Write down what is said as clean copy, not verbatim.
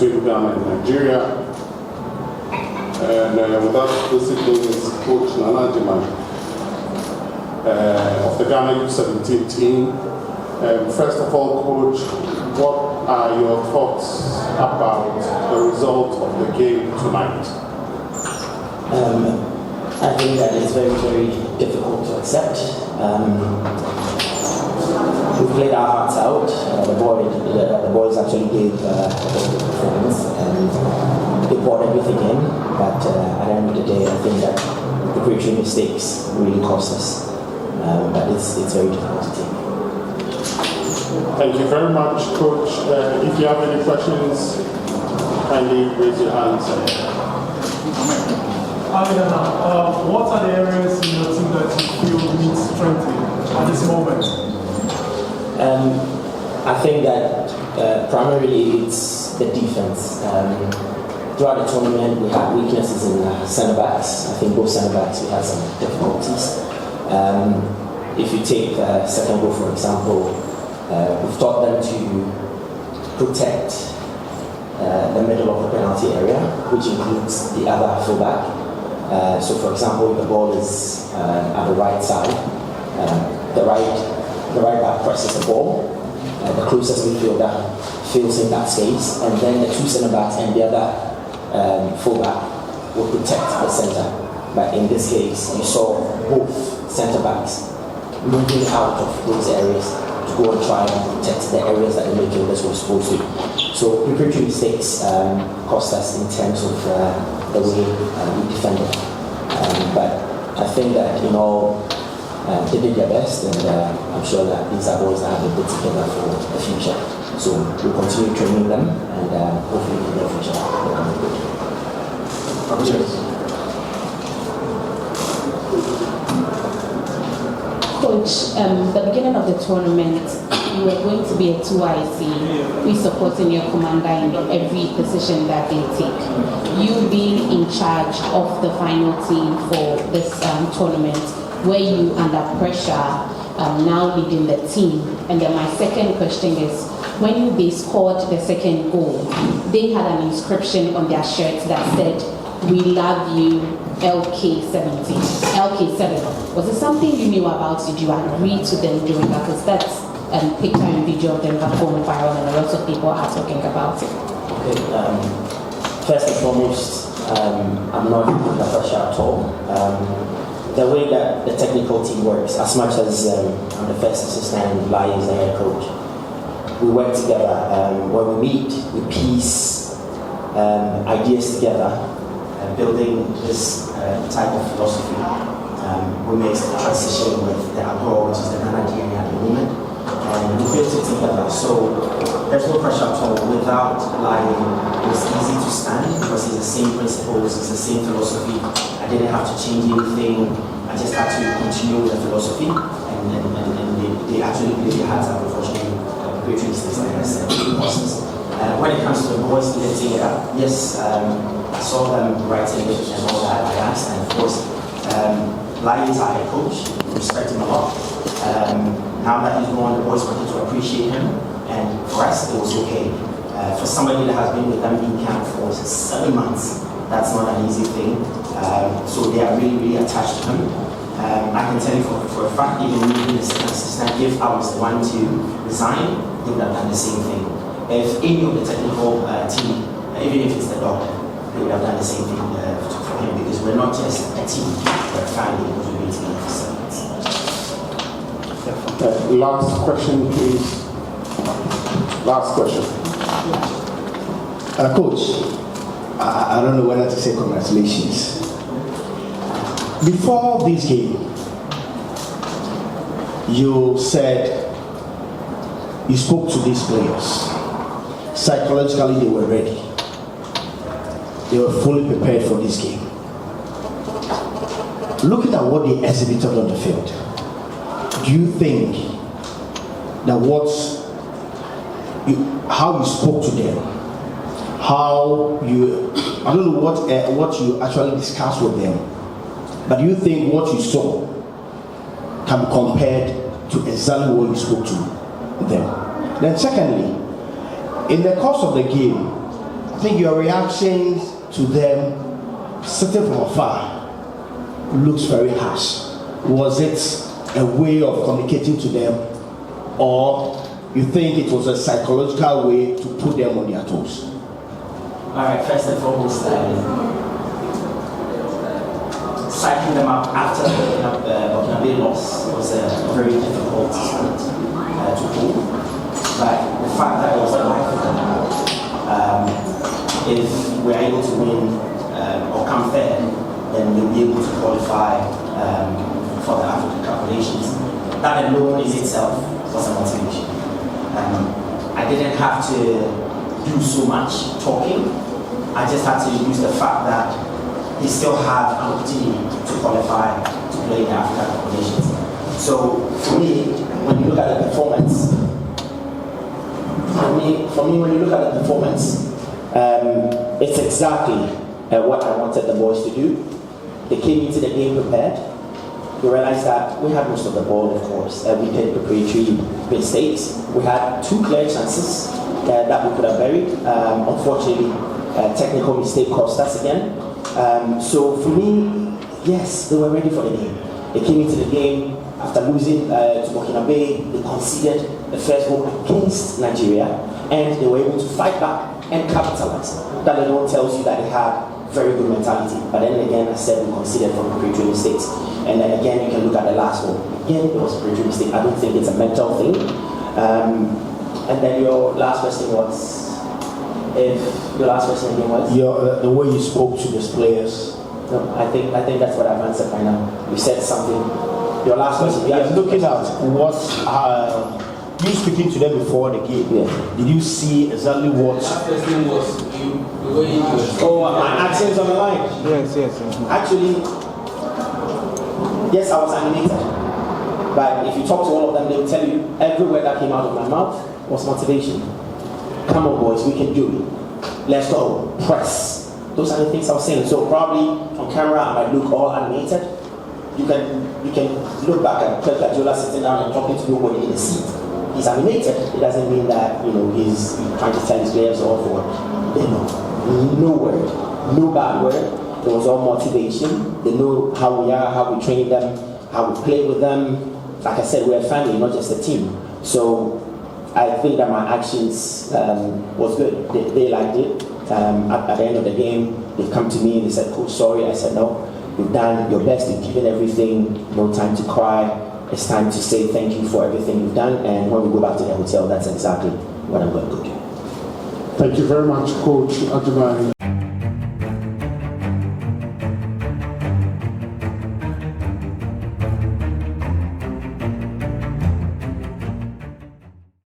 between Ghana and Nigeria. And with us this evening is Coach Nana Agyemang of the Ghana U17 team. First of all, Coach, what are your thoughts about the result of the game tonight? I think that it's very, very difficult to accept. We played our hearts out. The boys actually gave a very good performance and they brought everything in. But at the end of the day, I think that the preparatory mistakes really cost us. But it's very difficult to take. Thank you very much, Coach. If you have any questions, kindly raise your hands. What are the areas in your team that you feel needs strengthening at this moment? I think that primarily it's the defense. Throughout the tournament, we had weaknesses in centre backs. I think both centre backs we had some difficulties. If you take second goal, for example, we've taught them to protect the middle of the penalty area, which includes the other fullback. So, for example, if the ball is at the right side, the right back presses the ball, the closest midfielder fills in that space, and then the two centre backs and the other fullback will protect the centre. But in this case, you saw both centre backs moving out of those areas to go and try and protect the areas that the midfielders were supposed to. So preparatory mistakes cost us in terms of the way we defended. But I think that they did their best, and I'm sure that these are boys that have a bit together for the future. So we'll continue training them, and hopefully in the future they'll be good. Coach, the beginning of the tournament, you were going to be a 2IC, we supporting your commander in every position that they take. You being in charge of the final team for this tournament, were you under pressure now leading the team? And then my second question is, when they scored the second goal, they had an inscription on their shirts that said, "We love you, LK17, LK7. Was it something you knew about? Did you agree to them doing that? Because that's a picture and video of them have gone viral and a lot of people are talking about it. Okay, first and foremost, I'm not under pressure at all. The way that the technical team works, as much as I'm the first assistant and Lai is the head coach, we work together. When we meet, we piece ideas together, building this type of philosophy. We make the transition with the Afcon, which is the Nana Agyemang at the moment, and we built it together. So there's no pressure at all. Without lying, it was easy to stand because it's the same principles, it's the same philosophy. I didn't have to change anything. I just had to continue with the philosophy, and they actually really had some unfortunately great mistakes, like I said, in the process. When it comes to the boys lifting it up, yes, I saw them writing it and all that. I asked, and of course, Lai is our head coach. We respect him a lot. Now that he's gone, the boys wanted to appreciate him, and for us, it was okay. For somebody that has been with them in camp for 7 months, that's not an easy thing. So they are really, really attached to him. I can tell you for a fact, even me being the second assistant, if I was the one to resign, they would have done the same thing. If any of the technical team, even if it's the doctor, they would have done the same thing for him, because we're not just a team, we're a family because we've been together for 7 months. Last question, please. Last question. Coach, I don't know whether to say congratulations. Before this game, you said you spoke to these players. Psychologically, they were ready. They were fully prepared for this game. Looking at what they exhibited on the field, do you think that how you spoke to them, how you, I don't know what you actually discussed with them, but do you think what you saw can be compared to exactly what you spoke to them? Then secondly, in the course of the game, think your reactions to them, sitting from afar, looks very harsh. Was it a way of communicating to them, or you think it was a psychological way to put them on their toes? All right, first and foremost, psyching them up after picking up Burkina loss was a very difficult script to pull. But the fact that it was a life for them, if we're able to win or come third, then we'll be able to qualify for the African Cup of Nations. That alone is itself was a motivation. I didn't have to do so much talking. I just had to use the fact that they still have an opportunity to qualify to play in the African Cup of Nations. So for me, when you look at the performance, when you look at the performance, it's exactly what I wanted the boys to do. They came into the game prepared. We realized that we had most of the ball, of course. We made preparatory mistakes. We had 2 clear chances that we could have buried. Unfortunately, technical mistake cost us again. So for me, yes, they were ready for the game. They came into the game after losing to Burkina Faso. They conceded the first goal against Nigeria, and they were able to fight back and capitalize. That alone tells you that they had very good mentality. But then again, I said we conceded from preparatory mistakes. And then again, you can look at the last one. Again, it was a preparatory mistake. I don't think it's a mental thing. And then your last question was. The way you spoke to these players. No, I think that's what I've answered by now. You said something. Your last question. Yeah, looking at what you speaking to them before the game. Yeah. Did you see exactly what? Last question was the way you were. Oh, my accents on the line. Yes. Actually, yes, I was animated. But if you talk to all of them, they will tell you every word that came out of my mouth was motivation. Come on, boys, we can do it. Let's go. Press. Those are the things I was saying. So probably on camera I might look all animated. You can look back at Pep Guardiola sitting down and talking to nobody in the seat. He's animated. It doesn't mean that he's trying to tell his players off or they know. No word, no bad word. It was all motivation. They know how we are, how we train them, how we play with them. Like I said, we're a family, not just a team. So I think that my actions was good. They liked it. At the end of the game, they've come to me and they said, "Coach, sorry." I said, "No, you've done your best. You've given everything. No time to cry. It's time to say thank you for everything you've done. And when we go back to the hotel, that's exactly what I'm going to do." Thank you very much, Coach Agyemang.